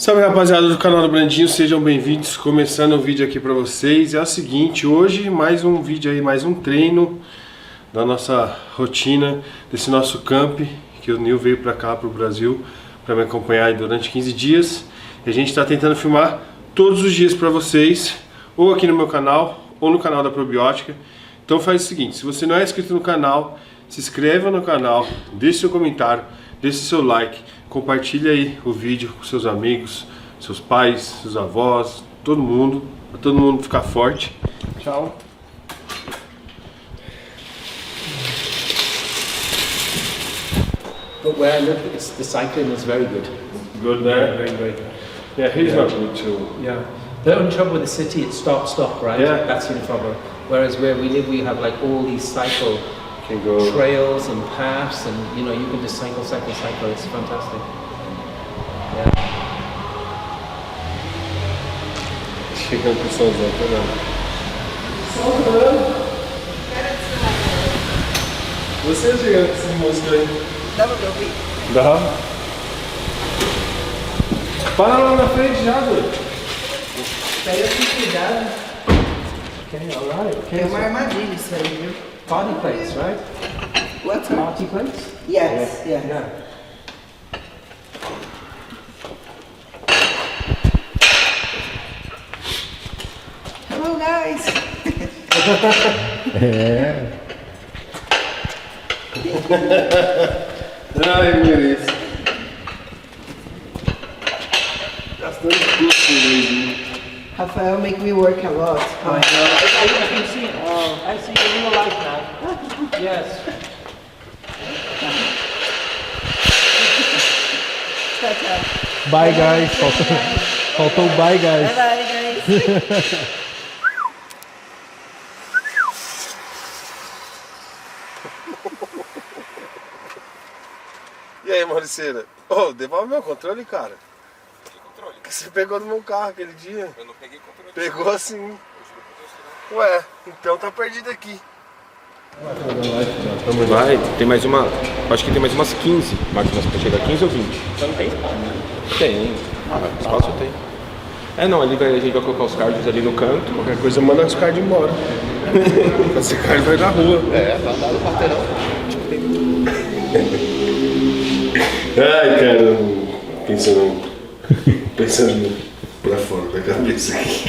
Salve rapaziada do canal do Brandinho, sejam bem-vindos. Começando o vídeo aqui pra vocês. É o seguinte, hoje mais um vídeo aí, mais um treino da nossa rotina, desse nosso camp, que o Nil veio pra cá, pro Brasil, pra me acompanhar aí durante 15 dias. E a gente tá tentando filmar todos os dias pra vocês, ou aqui no meu canal, ou no canal da Probiótica. Então faz o seguinte, se você não é inscrito no canal, se inscreva no canal, deixe seu comentário, deixe seu like, compartilhe aí o vídeo com seus amigos, seus pais, seus avós, todo mundo, para todo mundo ficar forte. Tchau. But where I look, the cycling is very good. Good there? Very, very good. Yeah, he's not good too. Yeah. The only trouble with the city, it's stop, right? Yeah. That's the problem. Whereas where we live, we have like all these cycle Can go. trails and paths, and you know, you can just cycle. It's fantastic. Yeah. Chegando pro São João, tá vendo? Você chegando com essa música aí? Dá pra ouvir? Dá. Para lá na frente já, doido. Pega com cuidado. Okay, alright. Okay. É uma armadilha isso aí, viu? Party plates, right? What's Party plates? Yes, yes. Yeah. Hello, guys. Ai, Miris. Gastando tudo com ele. Rafael make me work a lot. I can see it. Oh, I see it in real life now. Yes. Tchau, tchau. Bye guys, faltou o bye guys. Bye, bye, guys. E aí, Mauriceira? Ô, devolve meu controle, cara. Que você pegou no meu carro aquele dia. Eu não peguei controle. Pegou sim. Ué, então tá perdido aqui. Vai, tem mais uma. Acho que tem mais umas 15 máquinas pra chegar. 15 ou 20? Você não tem? Tem. Espaço tem. É, não, ali a gente vai colocar os cards ali no canto. Qualquer coisa manda os cards embora. Esse card vai na rua. É, vai andar no quarteirão. Ai, cara, pensando pra fora da cabeça aqui.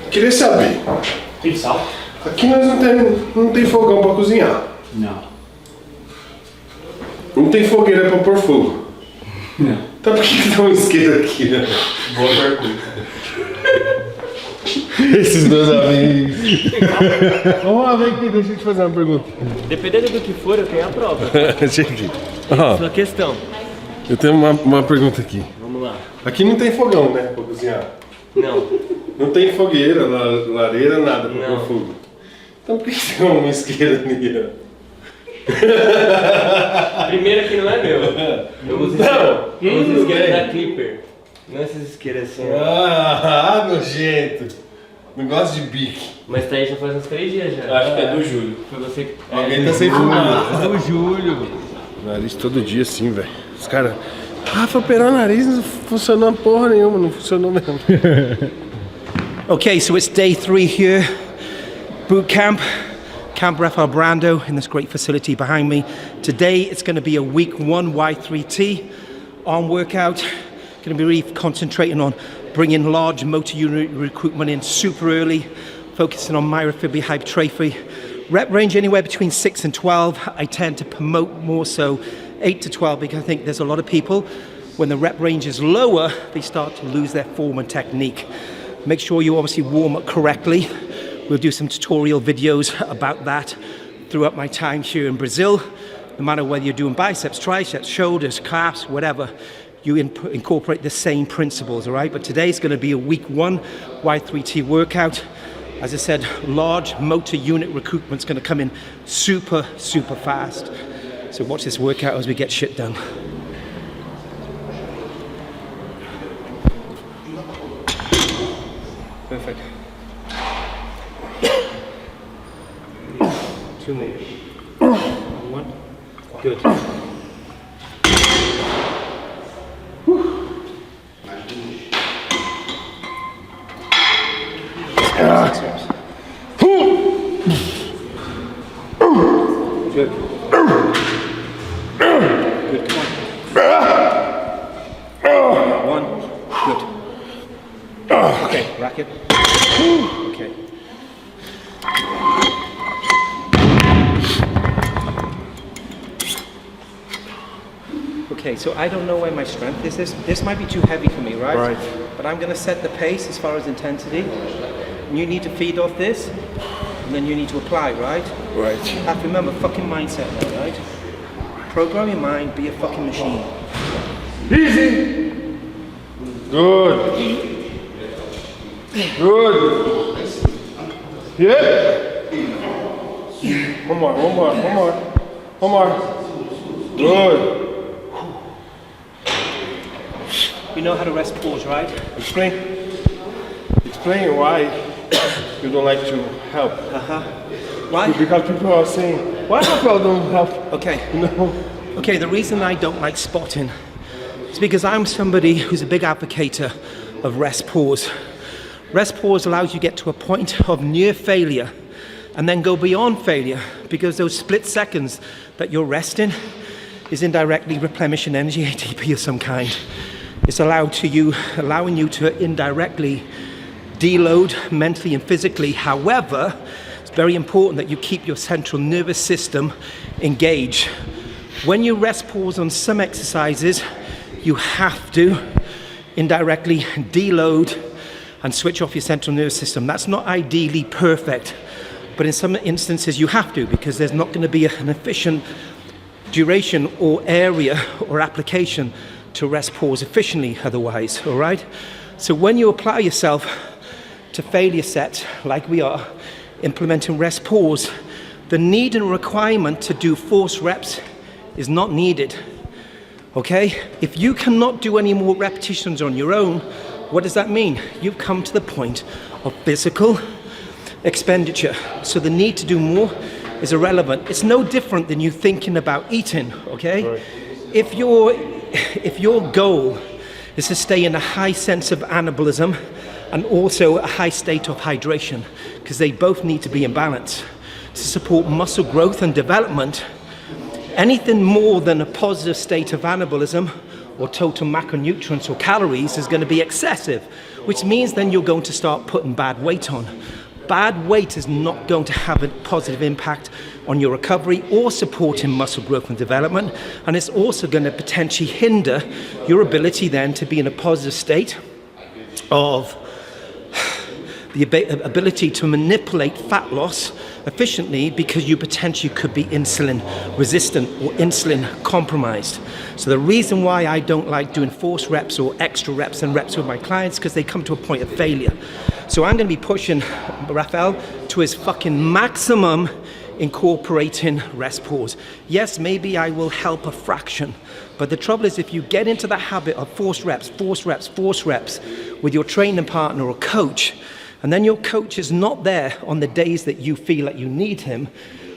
Queria saber, Tem sal? aqui nós não tem fogão pra cozinhar. Não. Não tem fogueira pra pôr fogo. Não. Então por que tem um isqueiro aqui, né? Boa pergunta. Esses dois amigos. Vamos lá, vem aqui, deixa eu te fazer uma pergunta. Dependendo do que for, eu tenho a prova. Gente, ó, Sua questão. eu tenho uma pergunta aqui. Vamos lá. Aqui não tem fogão, né, pra cozinhar. Não. Não tem fogueira, lareira, nada pra Não. pôr fogo. Então por que tem uma isqueira ali, ó? Primeiro que não é meu. Eu uso isqueiro da Clipper. Não esses isqueiros assim, ó. Ah, nojento. Não gosto de bique. Mas tá aí já faz uns 3 dias já. Acho que é do Júlio. Foi você que... Alguém tá sem fumar. Do Júlio. Nariz todo dia assim, velho. Os caras... Rafa, operar o nariz não funcionou porra nenhuma, não funcionou mesmo. Okay, so it's day 3 here, boot camp, Camp Rafael Brando in this great facility behind me. Today it's going to be a week 1 Y3T arm workout. Going to be really concentrating on bringing large motor unit recruitment in super early, focusing on myofibria hypertrophy. Rep range anywhere between 6 and 12. I tend to promote more so 8 to 12 because I think there's a lot of people, when the rep range is lower, they start to lose their form and technique. Make sure you obviously warm up correctly. We'll do some tutorial videos about that throughout my time here in Brazil. No matter whether you're doing biceps, triceps, shoulders, calves, whatever, you incorporate the same principles, all right? But today's going to be a week 1 Y3T workout. As I said, large motor unit recruitment's going to come in super, super fast. So watch this workout as we get shit done. Perfect. Too late. Good. Good. Good, come on. One. Good. Okay, racket. Okay. Okay, so I don't know where my strength is. This might be too heavy for me, right? Right. But I'm gonna set the pace as far as intensity. And you need to feed off this, and then you need to apply, right? Right. You have to remember fucking mindset now, right? Program your mind, be a fucking machine. Easy. Good. Good. Yeah. One more. Good. You know how to rest pause, right? Explain why you don't like to help. Why? Because people are saying, why people don't help? Okay. No. Okay, the reason I don't like spotting is because I'm somebody who's a big advocate of rest pause. Rest pause allows you to get to a point of near failure and then go beyond failure, because those split seconds that you're resting is indirectly replenishing energy, ATP of some kind. It's allowing you to indirectly deload mentally and physically. However, it's very important that you keep your central nervous system engaged. When you rest pause on some exercises, you have to indirectly deload and switch off your central nervous system. That's not ideally perfect, but in some instances you have to, because there's not going to be an efficient duration or area or application to rest pause efficiently otherwise, all right? So when you apply yourself to failure sets, like we are, implementing rest pause, the need and requirement to do force reps is not needed, okay? If you cannot do any more repetitions on your own, what does that mean? You've come to the point of physical expenditure. So the need to do more is irrelevant. It's no different than you thinking about eating, okay? Right. If your goal is to stay in a high sense of anabolism and also a high state of hydration, because they both need to be in balance to support muscle growth and development, anything more than a positive state of anabolism or total macronutrients or calories is going to be excessive, which means then you're going to start putting bad weight on. Bad weight is not going to have a positive impact on your recovery or supporting muscle growth and development, and it's also going to potentially hinder your ability then to be in a positive state of the ability to manipulate fat loss efficiently, because you potentially could be insulin resistant or insulin compromised. So the reason why I don't like doing force reps or extra reps and reps with my clients, because they come to a point of failure. So I'm going to be pushing Rafael to his fucking maximum, incorporating rest pause. Yes, maybe I will help a fraction, but the trouble is, if you get into the habit of force reps with your training partner or coach, and then your coach is not there on the days that you feel like you need him,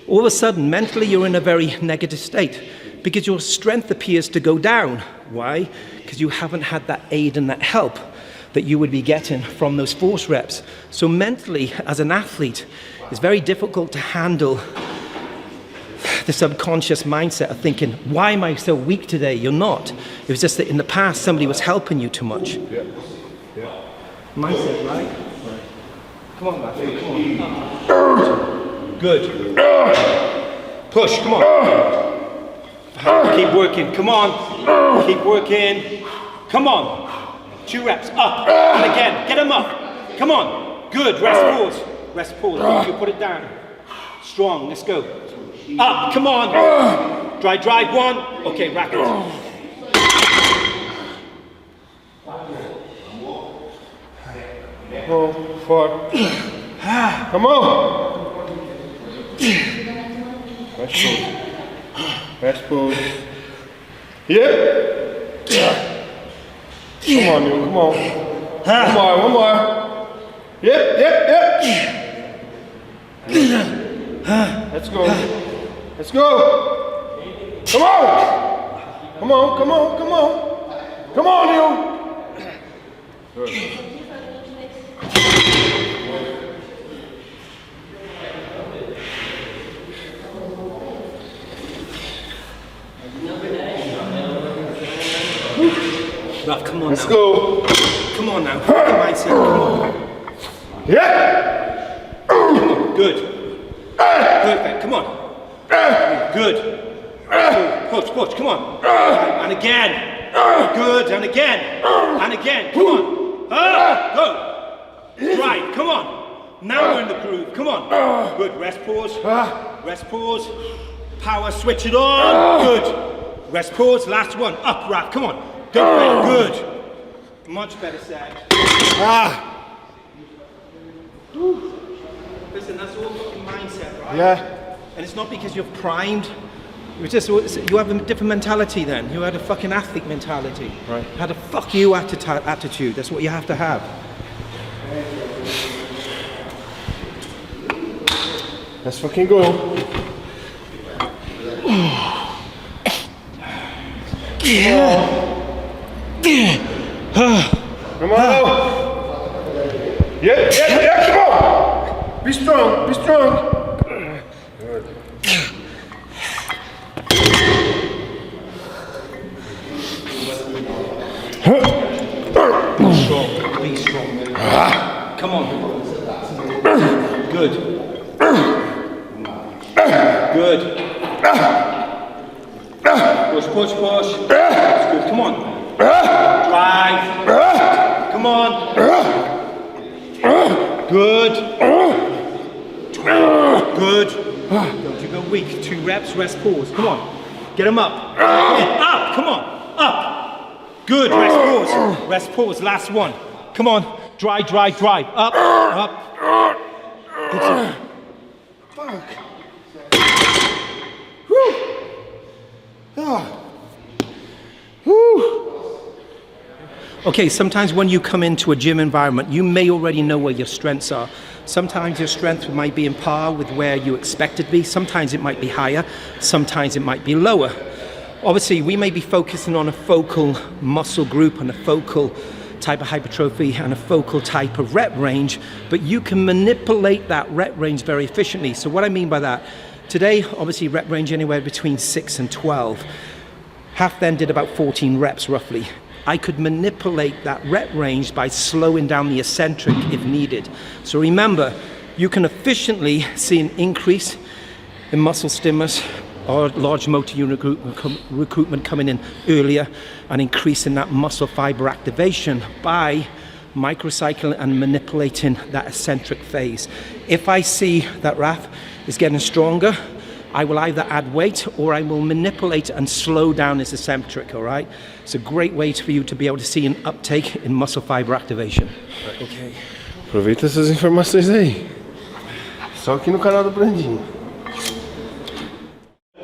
all of a sudden mentally you're in a very negative state, because your strength appears to go down. Why? Because you haven't had that aid and that help that you would be getting from those force reps. So mentally, as an athlete, it's very difficult to handle the subconscious mindset of thinking, why am I so weak today? You're not. It was just that in the past somebody was helping you too much. Yeah. Mindset, right? Come on, Matthew, come on. Good. Push, come on. Keep working, come on. Keep working. Come on. 2 reps, up, and again, get them up. Come on. Good, rest pause. Rest pause, you put it down. Strong, let's go. Up, come on. Drive 1. Okay, racket. Go for. Come on. Rest pose. Yep. Come on, you. Come on. One more. Yep. Let's go. Come on! Come on, come on, come on! Come on, Neil! Ralph, come on Let's now. go! Come on now. Mindset, come on. Yeah! Come on. Good. Perfect. Come on. Good. Push, push. Come on. And again. Good. And again. And again. Come on. Go. Right. Come on. Now we're in the groove. Come on. Good. Rest pause. Rest pause. Power. Switch it on. Good. Rest pause. Last one. Up, Ralph. Come on. Good. Much better set. Listen, that's all fucking mindset, right? Yeah. And it's not because you're primed. You have a different mentality then. You had a fucking athlete mentality. Right. You had a fuck you attitude. That's what you have to have. Let's fucking go. Come on. Yeah, come on. Be strong, be strong. Good. Be strong. Come on. Good. Good. Push. That's good. Come on. Drive. Come on. Good. Good. Don't you go weak. 2 reps, rest pause. Come on. Get them up. Up. Come on. Up. Good. Rest pause. Rest pause. Last one. Come on. Drive. Up. Good. Fuck. Whew. Okay, sometimes when you come into a gym environment, you may already know where your strengths are. Sometimes your strength might be in par with where you expect it to be. Sometimes it might be higher. Sometimes it might be lower. Obviously, we may be focusing on a focal muscle group and a focal type of hypertrophy and a focal type of rep range, but you can manipulate that rep range very efficiently. So what I mean by that, today, obviously rep range anywhere between 6 and 12. Half then did about 14 reps roughly. I could manipulate that rep range by slowing down the eccentric if needed. So remember, you can efficiently see an increase in muscle stimulus or large motor unit recruitment coming in earlier and increasing that muscle fiber activation by microcycling and manipulating that eccentric phase. If I see that Raf is getting stronger, I will either add weight or I will manipulate and slow down his eccentric, all right? It's a great way for you to be able to see an uptake in muscle fiber activation. Okay. Aproveita essas informações aí. Só aqui no canal do Brandinho.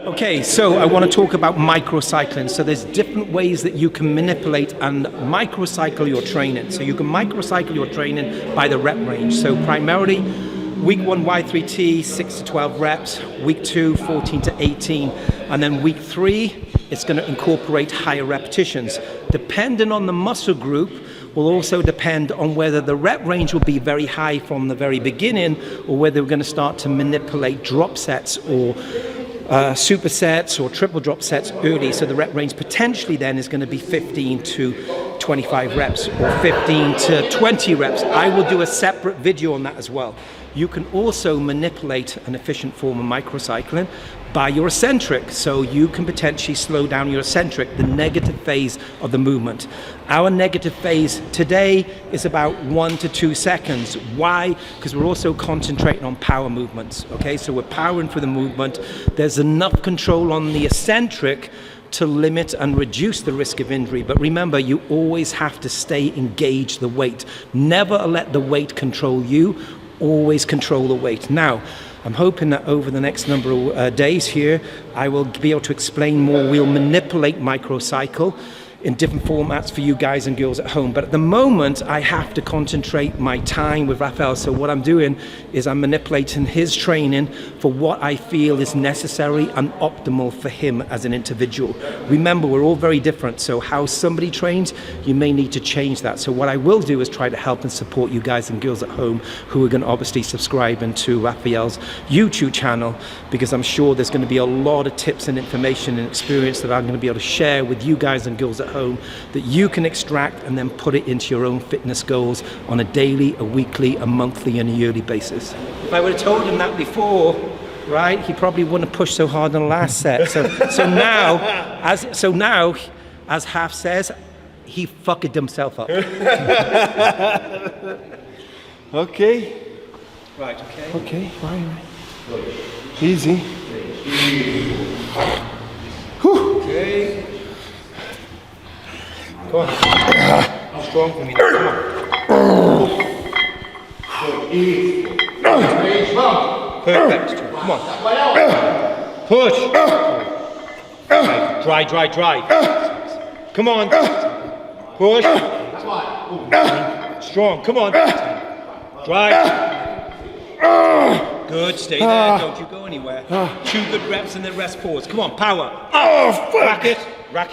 Okay, so I want to talk about microcycling. So there's different ways that you can manipulate and microcycle your training. So you can microcycle your training by the rep range. So primarily, week 1 Y3T, 6 to 12 reps, week 2, 14 to 18, and then week 3, it's going to incorporate higher repetitions. Depending on the muscle group will also depend on whether the rep range will be very high from the very beginning or whether we're going to start to manipulate drop sets or supersets or triple drop sets early. So the rep range potentially then is going to be 15 to 25 reps or 15 to 20 reps. I will do a separate video on that as well. You can also manipulate an efficient form of microcycling by your eccentric. So you can potentially slow down your eccentric, the negative phase of the movement. Our negative phase today is about 1 to 2 seconds. Why? Because we're also concentrating on power movements. Okay, so we're powering for the movement. There's enough control on the eccentric to limit and reduce the risk of injury. But remember, you always have to stay engaged the weight. Never let the weight control you. Always control the weight. Now, I'm hoping that over the next number of days here, I will be able to explain more. We'll manipulate microcycle in different formats for you guys and girls at home. But at the moment, I have to concentrate my time with Rafael. So what I'm doing is I'm manipulating his training for what I feel is necessary and optimal for him as an individual. Remember, we're all very different. So how somebody trains, you may need to change that. So what I will do is try to help and support you guys and girls at home who are going to obviously subscribe into Rafael's YouTube channel, because I'm sure there's going to be a lot of tips and information and experience that I'm going to be able to share with you guys and girls at home that you can extract and then put it into your own fitness goals on a daily, a weekly, a monthly and a yearly basis. If I would have told him that before, right, he probably wouldn't have pushed so hard on the last set. So now, as Half says, he fucked himself up. Okay. Right, okay. Okay, fine. Easy. Whew. Okay. Go on. Strong for me now. Come on. Perfect. Come on. Push. Dry. Come on. Push. Strong. Come on. Drive. Good. Stay there. Don't you go anywhere. 2 good reps and then rest pause. Come on. Power. Rack it. Right,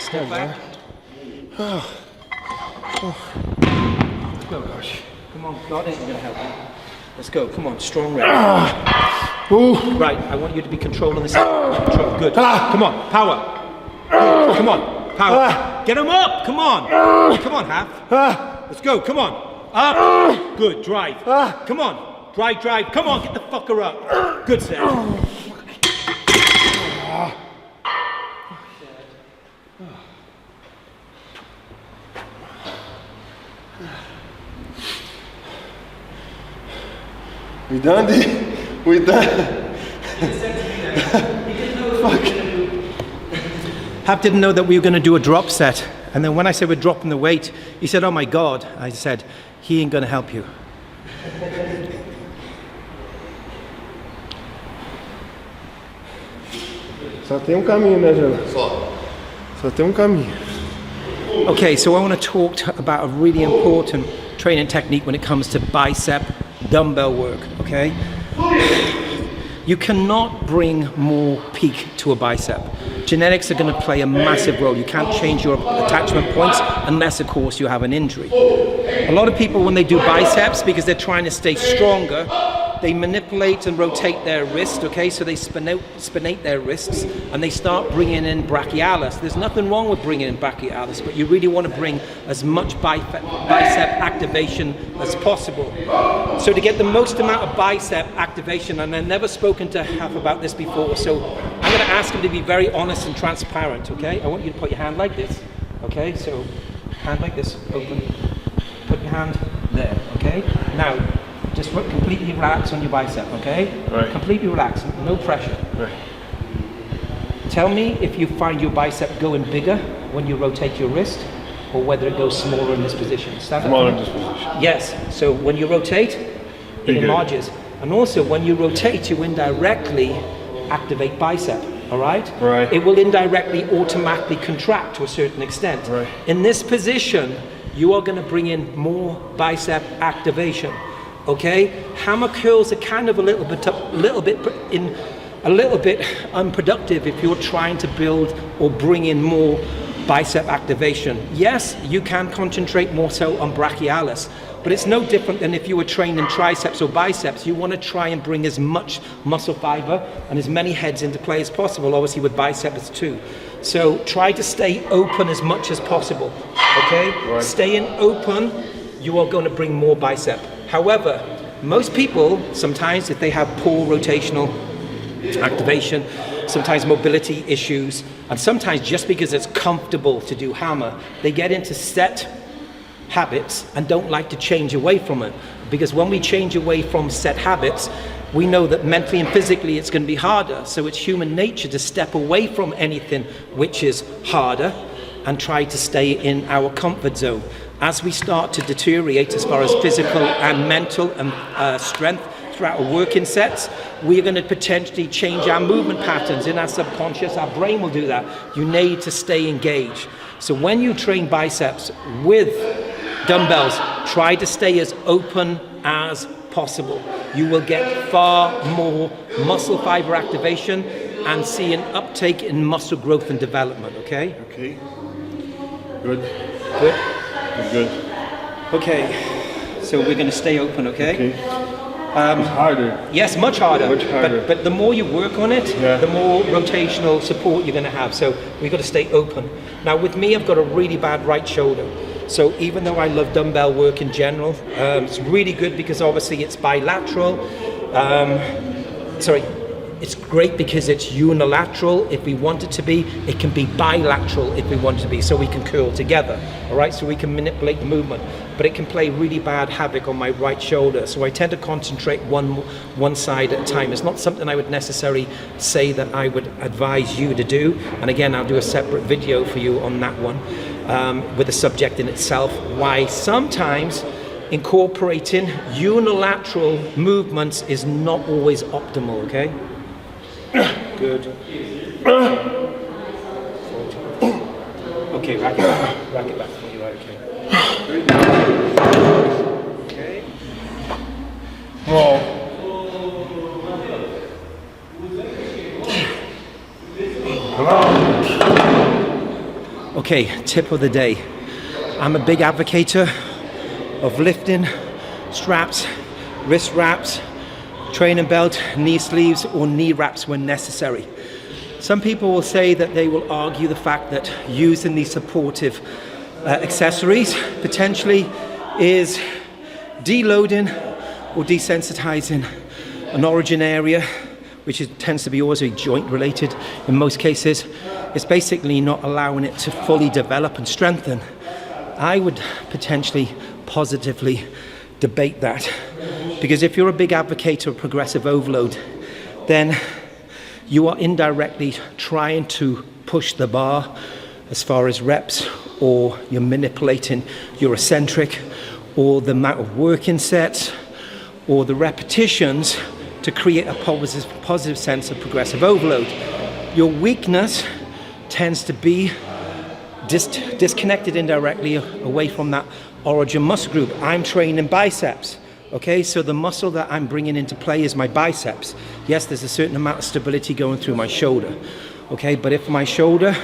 step back. Let's go. Come on. God ain't gonna help you. Let's go. Come on. Strong rep. Right. I want you to be controlling this. Control. Good. Come on. Power. Good. Come on. Power. Get him up. Come on. Come on, Half. Let's go. Come on. Up. Good. Drive. Come on. Drive. Come on. Get the fucker up. Good set. We done, D? We done? Fuck. Hap didn't know that we were going to do a drop set. And then when I said we're dropping the weight, he said, oh my God. I said, he ain't going to help you. Só tem caminho, né, Jana? Só tem caminho. Okay, so I want to talk about a really important training technique when it comes to bicep dumbbell work, okay? You cannot bring more peak to a bicep. Genetics are going to play a massive role. You can't change your attachment points unless, of course, you have an injury. A lot of people, when they do biceps, because they're trying to stay stronger, they manipulate and rotate their wrist, okay? So they spinate their wrists and they start bringing in brachialis. There's nothing wrong with bringing in brachialis, but you really want to bring as much bicep activation as possible. So to get the most amount of bicep activation, and I've never spoken to Half about this before, so I'm going to ask him to be very honest and transparent, okay? I want you to put your hand like this, okay? So hand like this, open. Put your hand there, okay? Now, just completely relax on your bicep, okay? Right. Completely relax, no pressure. Right. Tell me if you find your bicep going bigger when you rotate your wrist, or whether it goes smaller in this position. Stand up. Smaller in this position. Yes, so when you rotate, it Bigger. enlarges. And also when you rotate, you indirectly activate bicep, all right? Right. It will indirectly automatically contract to a certain extent. Right. In this position, you are going to bring in more bicep activation. Okay, hammer curls are kind of a little bit unproductive if you're trying to build or bring in more bicep activation. Yes, you can concentrate more so on brachialis, but it's no different than if you were training triceps or biceps. You want to try and bring as much muscle fiber and as many heads into play as possible, obviously with biceps too. So try to stay open as much as possible, okay? Right. Staying open, you are going to bring more bicep. However, most people, sometimes if they have poor rotational activation, sometimes mobility issues, and sometimes just because it's comfortable to do hammer, they get into set habits and don't like to change away from it. Because when we change away from set habits, we know that mentally and physically it's going to be harder. So it's human nature to step away from anything which is harder and try to stay in our comfort zone. As we start to deteriorate as far as physical and mental and strength, throughout our working sets, we're going to potentially change our movement patterns. In our subconscious, our brain will do that. You need to stay engaged. So when you train biceps with dumbbells, try to stay as open as possible. You will get far more muscle fiber activation and see an uptake in muscle growth and development, okay? Okay. Good. Good? Good. Okay, so we're going to stay open, okay? It's harder. Yes, much harder. Much harder. But the more you work on it, Yeah. the more rotational support you're going to have. So we've got to stay open. Now with me, I've got a really bad right shoulder. So even though I love dumbbell work in general, it's really good because obviously it's bilateral. It's great because it's unilateral if we want it to be. It can be bilateral if we want it to be, so we can curl together, all right? So we can manipulate the movement, but it can play really bad havoc on my right shoulder. So I tend to concentrate one side at a time. It's not something I would necessarily say that I would advise you to do. And again, I'll do a separate video for you on that one with the subject in itself, why sometimes incorporating unilateral movements is not always optimal, okay? Good. Okay, rack it back for you, right, okay. Okay. Well, Okay, tip of the day. I'm a big advocator of lifting, straps, wrist wraps, training belt, knee sleeves, or knee wraps when necessary. Some people will say that they will argue the fact that using these supportive accessories potentially is deloading or desensitizing an origin area, which tends to be also joint related in most cases. It's basically not allowing it to fully develop and strengthen. I would potentially positively debate that, because if you're a big advocate of progressive overload, then you are indirectly trying to push the bar as far as reps, or you're manipulating your eccentric, or the amount of working sets, or the repetitions to create a positive sense of progressive overload. Your weakness tends to be disconnected indirectly away from that origin muscle group. I'm training biceps, okay? So the muscle that I'm bringing into play is my biceps. Yes, there's a certain amount of stability going through my shoulder, okay? But if my shoulder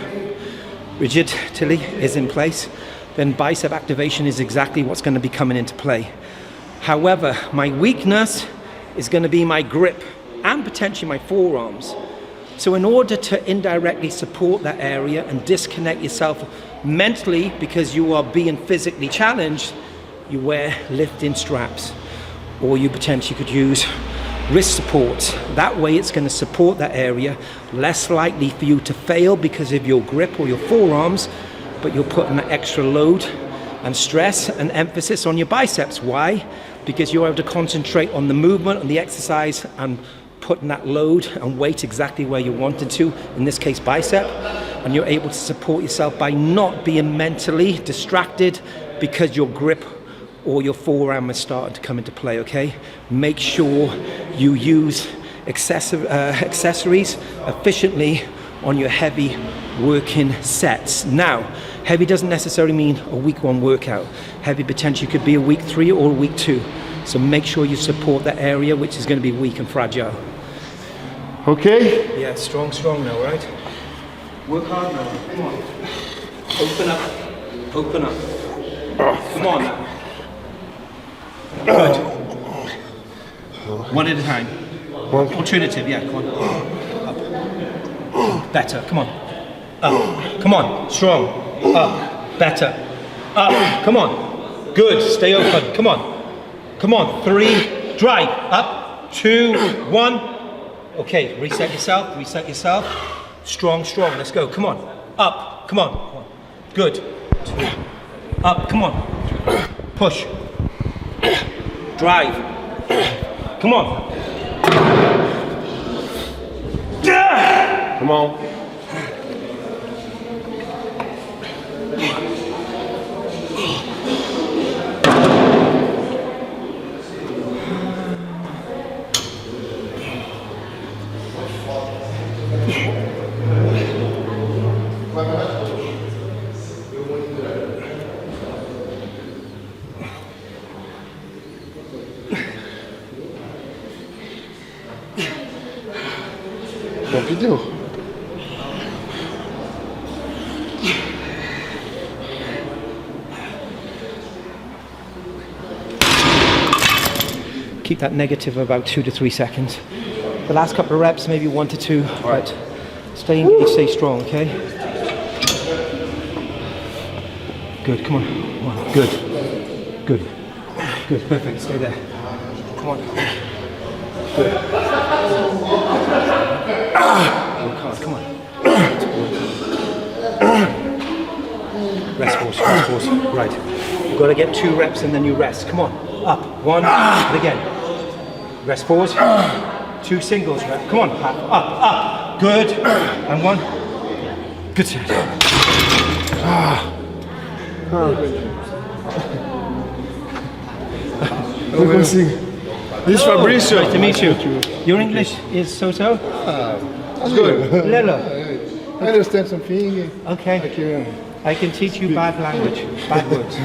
rigidity is in place, then bicep activation is exactly what's going to be coming into play. However, my weakness is going to be my grip and potentially my forearms. So in order to indirectly support that area and disconnect yourself mentally because you are being physically challenged, you wear lifting straps, or you potentially could use wrist supports. That way it's going to support that area, less likely for you to fail because of your grip or your forearms, but you're putting an extra load and stress and emphasis on your biceps. Why? Because you're able to concentrate on the movement, on the exercise, and putting that load and weight exactly where you wanted to, in this case bicep, and you're able to support yourself by not being mentally distracted because your grip or your forearm is starting to come into play, okay? Make sure you use accessories efficiently on your heavy working sets. Now, heavy doesn't necessarily mean a week 1 workout. Heavy potentially could be a week 3 or a week 2. So make sure you support that area which is going to be weak and fragile. okay. Yeah, strong now, right? Work hard now, come on. Open up. Come on now. Good. One at a time. Alternative, yeah, come on. Up. Better, come on. Up, come on, strong. Up, better. Up, come on. Good, stay open, come on. Come on, 3, drive, up, 2, 1. Okay, reset yourself. Strong, let's go, come on. Up, come on. Good. 2. Up, come on. Push. Drive. Come on. Come on. que deu? Keep that negative about 2 to 3 seconds. The last couple of reps, maybe 1 to 2, but stay engaged, stay strong, okay? Good, come on. Come on. Good. Good. Good, perfect, stay there. Come on. Good. Work hard, come on. Rest force, right. You've got to get 2 reps and then you rest. Come on, up, 1, and again. Rest pause, 2 singles rep. Come on, up, good, and 1. Good set. This is Fabrizio. Nice to meet you. Your English is so-so? Good. Little. I understand something. Okay. I can teach you bad language, bad words.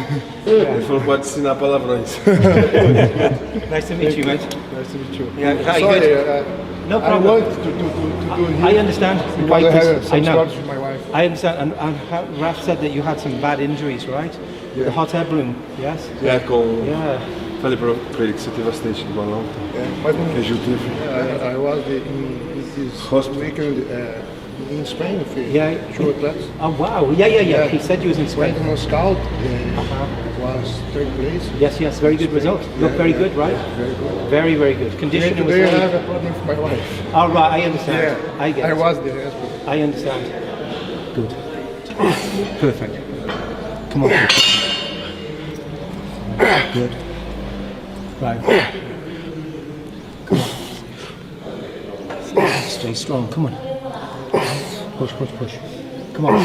Ele falou que pode ensinar palavrões. Nice to meet you, mate. Nice to meet you. Yeah, how you Sorry, good? No I problem. want to do here. I understand. Because I have I some know. problems with my wife. I understand. And Raf said that you had some bad injuries, right? With the hot air balloon, yes? É, com... Yeah. Falei pra ele que você teve acidente de balão. Mas Que Gil teve. I was in this Hospital. weekend in Spain with Yeah. 2 athletes. Oh, wow. Yeah. He said you was in Spain. Went on a scout, was 3rd place. Yes. Very good result. Look very good, right? Very good. Very good. And Conditioning was today I very... have a problem with my wife. All right, I understand. I get I it. was there. Yes, I understand. Good. Perfect. Come on. Good. Right. Come on. Stay strong. Come on. Push. Come on.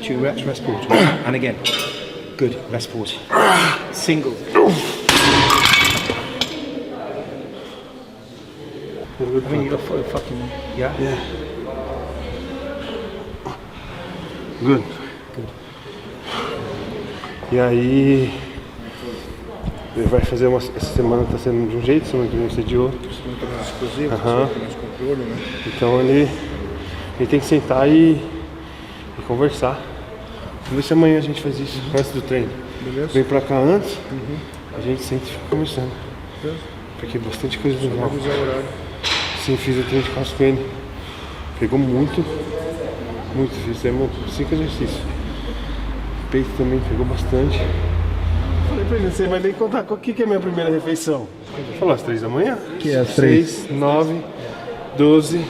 2 reps, rest pause. And again. Good. Rest pause. Single. I mean, you're fucking... Yeah? Yeah. Good. E aí, ele vai fazer essa semana tá sendo de um jeito, semana que vem vai ser de outro. mais exclusivo, Aham. mais controle, né? Então ele tem que sentar e conversar. Vamos ver se amanhã a gente faz isso, antes do treino. Beleza? Vem pra cá antes, a gente senta e fica conversando. Porque bastante coisa legal. Vamos ao horário. Sim, fiz o treino de costas com ele. Pegou muito fizemos 5 exercícios. Peito também pegou bastante. Falei pra ele, você vai nem contar o que é a minha primeira refeição. Ele falou às 3 da manhã. Que é às 3? 6, 9, 12,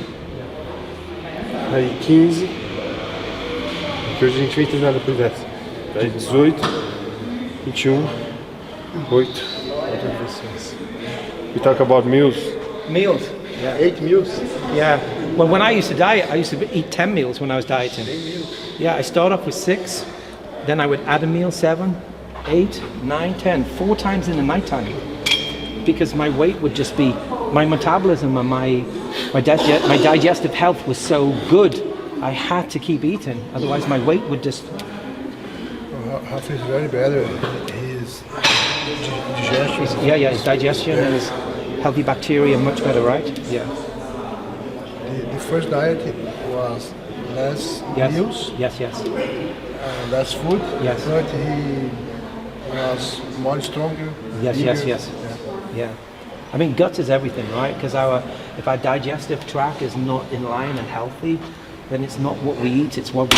aí 15. Porque hoje a gente vem treinar depois dessa. Aí 18, 21, 8. We talk about meals. Meals. 8 meals. Yeah. Well, when I used to diet, I used to eat 10 meals when I was dieting. Yeah, I start off with 6, then I would add a meal, 7, 8, 9, 10, 4 times in the nighttime. Because my weight would just be, my metabolism and my digestive health was so good, I had to keep eating. Otherwise, my weight would just... Half is very better. His digestion. Yeah, his digestion and his healthy bacteria much better, right? Yeah. The first diet was less meals, Yes. less food. Yes. But he was more stronger. Yes. bigger. Yeah. I mean, guts is everything, right? Because if our digestive tract is not in line and healthy, then it's not what we eat; it's what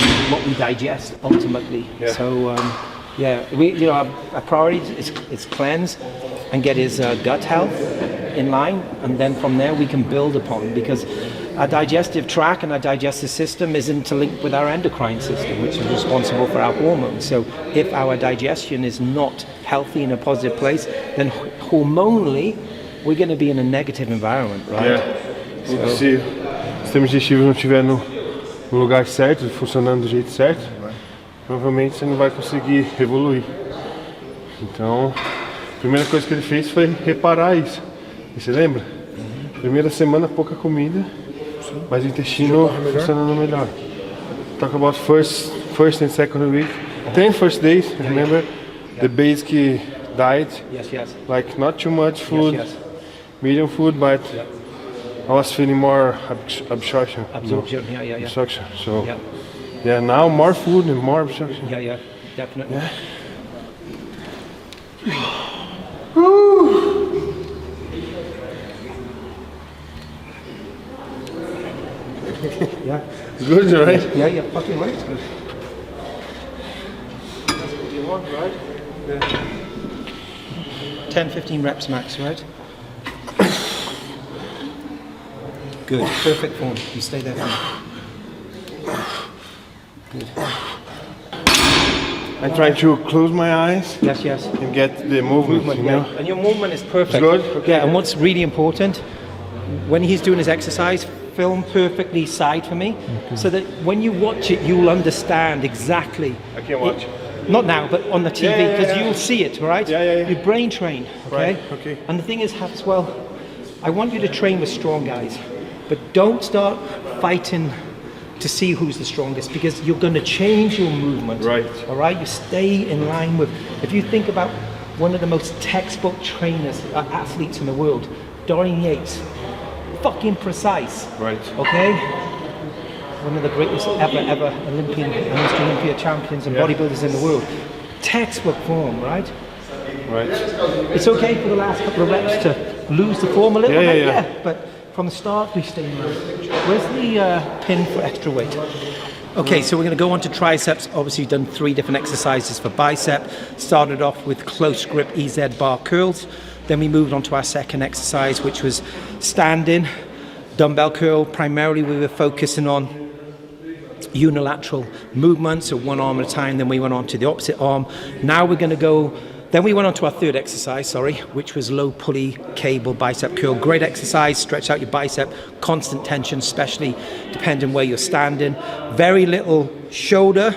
we digest ultimately. Yeah. So, our priority is cleanse and get his gut health in line, and then from there we can build upon, because our digestive tract and our digestive system is interlinked with our endocrine system, which is responsible for our hormones. So if our digestion is not healthy in a positive place, then hormonally we're going to be in a negative environment, right? Yeah. Se o sistema digestivo não estiver no lugar certo, funcionando do jeito certo, provavelmente você não vai conseguir evoluir. Então, a primeira coisa que ele fez foi reparar isso. E você lembra? Primeira semana, pouca comida, mas o intestino funcionando melhor. Talk about first and second week. 10 first days, remember? The basic diet. Yes. Like not too much food. Yes. medium food, but I was feeling more absorption. Absorption, yeah. Absorption. So Yeah. yeah, now more food and more absorption. Yeah, definitely. Yeah. Good, right? Yeah, fucking right. It's good. That's what you want, right? 10-15 reps max, right? Good. Perfect form. You stay there. Good. I try to close my eyes Yes. and get the movement, you know? Yeah. And your movement is perfect. It's good? Okay. Yeah, and what's really important, when he's doing his exercise, film perfectly side for me, so that when you watch it, you'll understand exactly. I can watch. Not now, but on the TV, Yeah, because yeah. you'll see it, right? Yeah. You brain train, okay? Right, okay. And the thing is, as well, I want you to train with strong guys, but don't start fighting to see who's the strongest, because you're going to change your movement. Right. All right? You stay in line with, if you think about one of the most textbook trainers, athletes in the world, Dorian Yates, fucking precise. Right. Okay? One of the greatest ever Olympian and Mr. Olympia champions and bodybuilders in the world. Textbook form, right? Right. It's okay for the last couple of reps to lose the form a little bit, Yeah. but from the start we stay in line. Where's the pin for extra weight? Okay, so we're going to go on to triceps. Obviously, we've done 3 different exercises for bicep. Started off with close grip EZ bar curls. Then we moved on to our second exercise, which was standing dumbbell curl. Primarily, we were focusing on unilateral movements, so one arm at a time. Then we went on to the opposite arm. Now we're going to go. Then we went on to our third exercise, which was low pulley cable bicep curl. Great exercise, stretch out your bicep, constant tension, especially depending where you're standing. Very little shoulder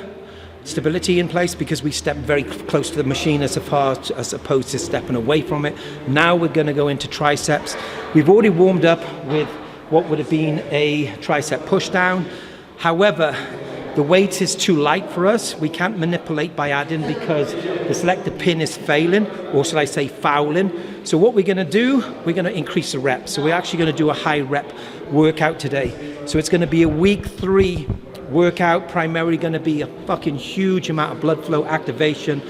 stability in place because we stepped very close to the machine as opposed to stepping away from it. Now we're going to go into triceps. We've already warmed up with what would have been a tricep push down. However, the weight is too light for us. We can't manipulate by adding because the selector pin is failing, or should I say fouling. So what we're going to do, we're going to increase the reps. So we're actually going to do a high rep workout today. So it's going to be a week 3 workout, primarily going to be a fucking huge amount of blood flow activation,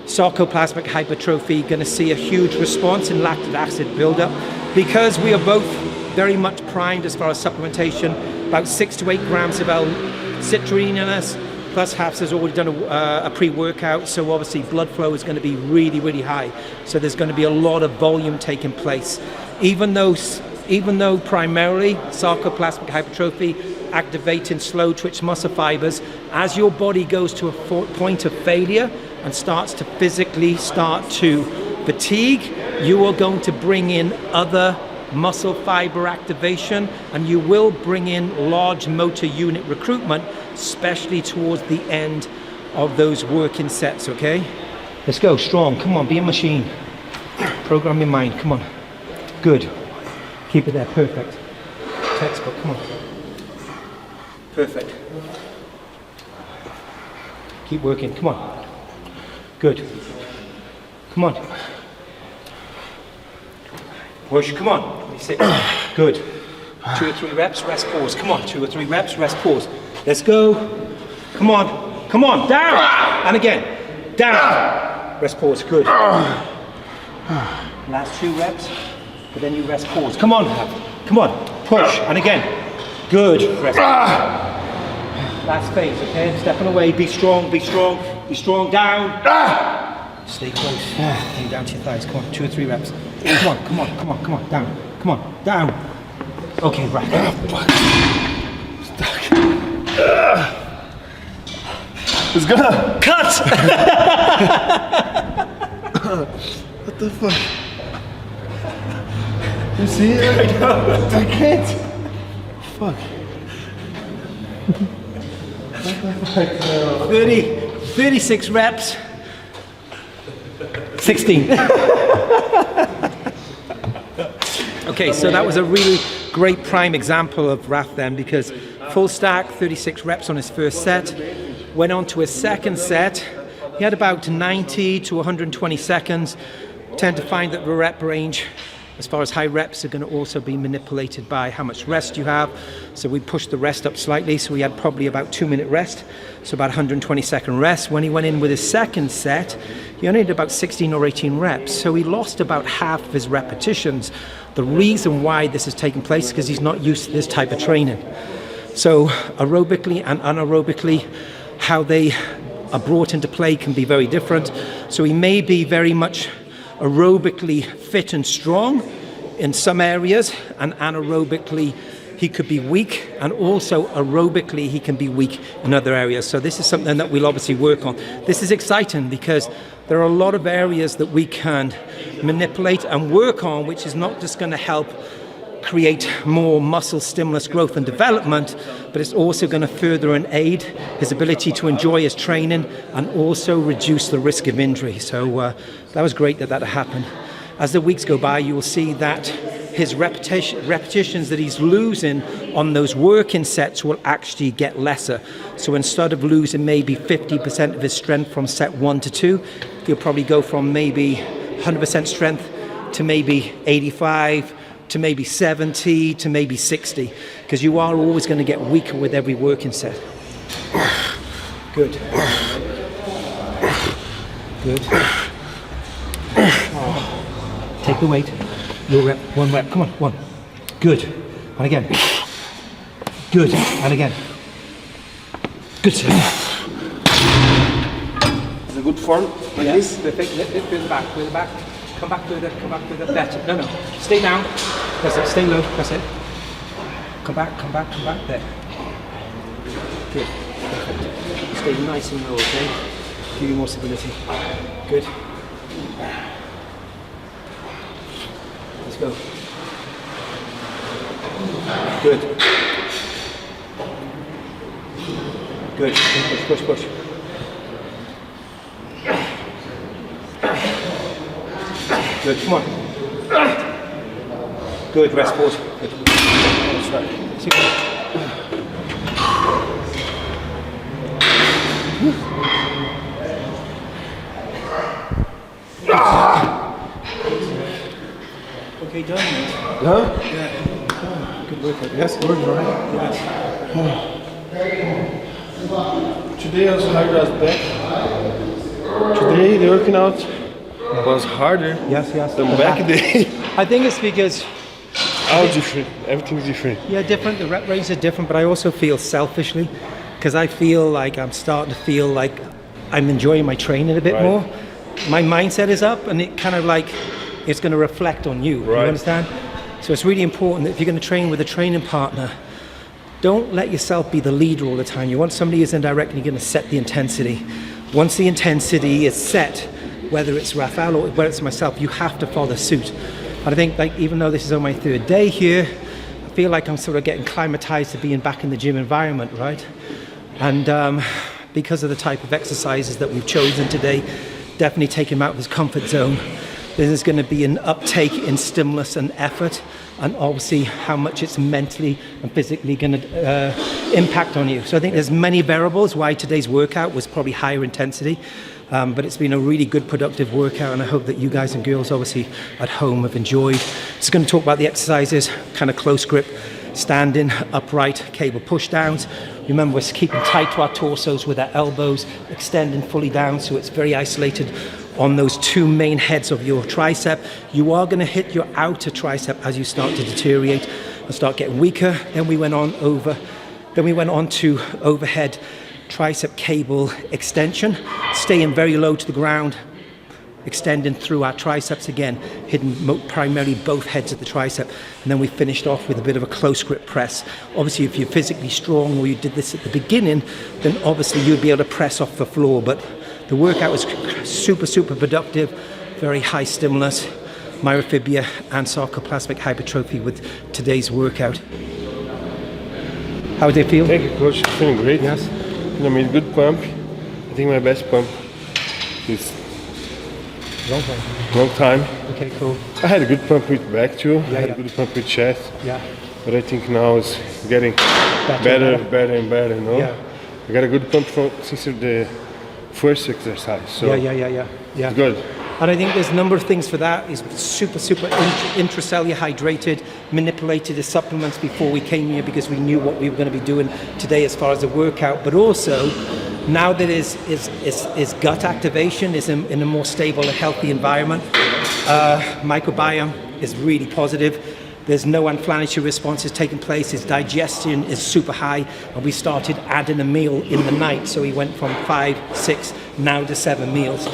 sarcoplasmic hypertrophy, going to see a huge response in lactic acid buildup because we are both very much primed as far as supplementation, about 6 to 8 grams of L-citrulline in us, plus Hafs has already done a pre-workout, so obviously blood flow is going to be really, really high. So there's going to be a lot of volume taking place. Even though primarily sarcoplasmic hypertrophy activating slow twitch muscle fibers, as your body goes to a point of failure and starts to physically fatigue, you are going to bring in other muscle fiber activation, and you will bring in large motor unit recruitment, especially towards the end of those working sets, okay? Let's go, strong, come on, be a machine. Program your mind, come on. Good. Keep it there, perfect. Textbook, come on. Perfect. Keep working, come on. Good. Come on. Push, come on. Sit. Good. 2 or 3 reps, rest, pause. Come on, 2 or 3 reps, rest, pause. Let's go. Come on. Come on, down. And again. Down. Rest, pause. Good. Last 2 reps, but then you rest, pause. Come on. Come on. Push. And again. Good. Rest. Last phase, okay? Stepping away. Be strong, be strong. Be strong. Down. Stay close. Bring down to your thighs. Come on. 2 or 3 reps. Come on, come on, come on, come on. Down. Come on. Down. Okay, right. Stuck. It's gonna cut! What the fuck? You see it? I can't. Fuck. 36 reps. 16. Okay, so that was a really great prime example of Raf then, because full stack, 36 reps on his first set. Went on to his second set. He had about 90 to 120 seconds. Tend to find that the rep range As far as high reps are going to also be manipulated by how much rest you have. So we pushed the rest up slightly. So we had probably about 2-minute rest. So about 120-second rest. When he went in with his second set, he only did about 16 or 18 reps. So he lost about half of his repetitions. The reason why this is taking place is because he's not used to this type of training. So aerobically and anaerobically, how they are brought into play can be very different. So he may be very much aerobically fit and strong in some areas, and anaerobically he could be weak, and also aerobically he can be weak in other areas. So this is something that we'll obviously work on. This is exciting because there are a lot of areas that we can manipulate and work on, which is not just going to help create more muscle stimulus growth and development, but it's also going to further and aid his ability to enjoy his training and also reduce the risk of injury. So that was great that happened. As the weeks go by, you will see that his repetitions that he's losing on those working sets will actually get lesser. So instead of losing maybe 50% of his strength from set 1 to 2, he'll probably go from maybe 100% strength to maybe 85, to maybe 70, to maybe 60, because you are always going to get weaker with every working set. Good. Good. Oh. Take the weight. Your rep. 1 rep. Come on. 1. Good. And again. Good. And again. Good. Is a good form like this? Perfect. Lift the back. With the back. Come back further, better. No. Stay down. That's it, stay low, that's it. Come back, there. Good. Perfect. Stay nice and low, okay? Give you more stability. Good. Let's go. Good. Good. Push. Good, come on. Good, rest, pause. Good. Okay, done. Huh? Yeah. Good work. Yes, good, right? Yes. Today I was harder as back. Today the working out was harder Yes. than back day. I think it's because All different. Everything's different. yeah, different. The rep ranges are different, but I also feel selfishly because I feel like I'm starting to feel like I'm enjoying my training a bit Right. more. My mindset is up, and it kind of like it's going to reflect on you. Right. You understand? So it's really important that if you're going to train with a training partner, don't let yourself be the leader all the time. You want somebody who's indirectly going to set the intensity. Once the intensity is set, whether it's Rafael or whether it's myself, you have to follow suit. And I think, like, even though this is on my 3rd day here, I feel like I'm sort of getting climatized to being back in the gym environment, right? And because of the type of exercises that we've chosen today, definitely take him out of his comfort zone. There's going to be an uptake in stimulus and effort, and obviously how much it's mentally and physically going to impact on you. So I think there's many variables why today's workout was probably higher intensity, but it's been a really good, productive workout, and I hope that you guys and girls obviously at home have enjoyed. Just going to talk about the exercises, kind of close grip, standing, upright, cable push downs. Remember, we're keeping tight to our torsos with our elbows, extending fully down, so it's very isolated on those 2 main heads of your tricep. You are going to hit your outer tricep as you start to deteriorate and start getting weaker. Then we went on to overhead tricep cable extension, staying very low to the ground, extending through our triceps again, hitting primarily both heads of the tricep. And then we finished off with a bit of a close grip press. Obviously, if you're physically strong or you did this at the beginning, then obviously you'd be able to press off the floor. But the workout was super, super productive, very high stimulus, myofibria and sarcoplasmic hypertrophy with today's workout. How did it feel? Thank you, coach. Feeling great. Yes. I made a good pump. I think my best pump is long time. Okay, cool. I had a good pump with back too. I had yeah. a good pump with chest. Yeah. But I think now it's getting better, you know? Yeah. I got a good pump since the first exercise. So Yeah. it's good. And I think there's a number of things for that. He's super intracellular hydrated, manipulated his supplements before we came here because we knew what we were going to be doing today as far as the workout. But also, now that his gut activation is in a more stable and healthy environment, microbiome is really positive. There's no inflammatory responses taking place. His digestion is super high, and we started adding a meal in the night. So he went from 5, 6, now to 7 meals.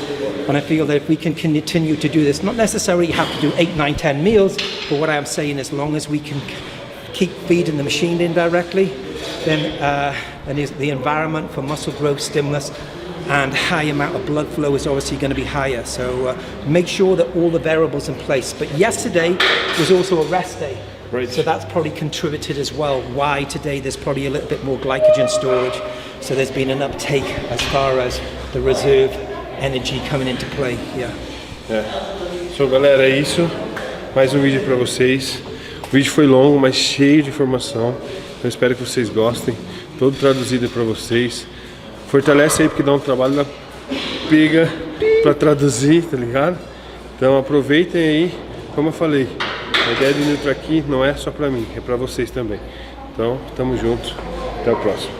And I feel that if we can continue to do this, not necessarily have to do 8, 9, 10 meals, but what I'm saying, as long as we can keep feeding the machine indirectly, then the environment for muscle growth, stimulus, and high amount of blood flow is obviously going to be higher. So make sure that all the variables in place. But yesterday was also a rest day. Right. So that's probably contributed as well. Why today there's probably a little bit more glycogen storage. So there's been an uptake as far as the reserve energy coming into play. Yeah. So galera, é isso. Mais um vídeo para vocês. O vídeo foi longo, mas cheio de informação. Eu espero que vocês gostem. Todo traduzido para vocês. Fortalece aí porque dá um trabalho da pega para traduzir, tá ligado? Então aproveitem aí, como eu falei, a ideia do Nutri aqui não é só para mim, é para vocês também. Então, tamo junto, até o próximo.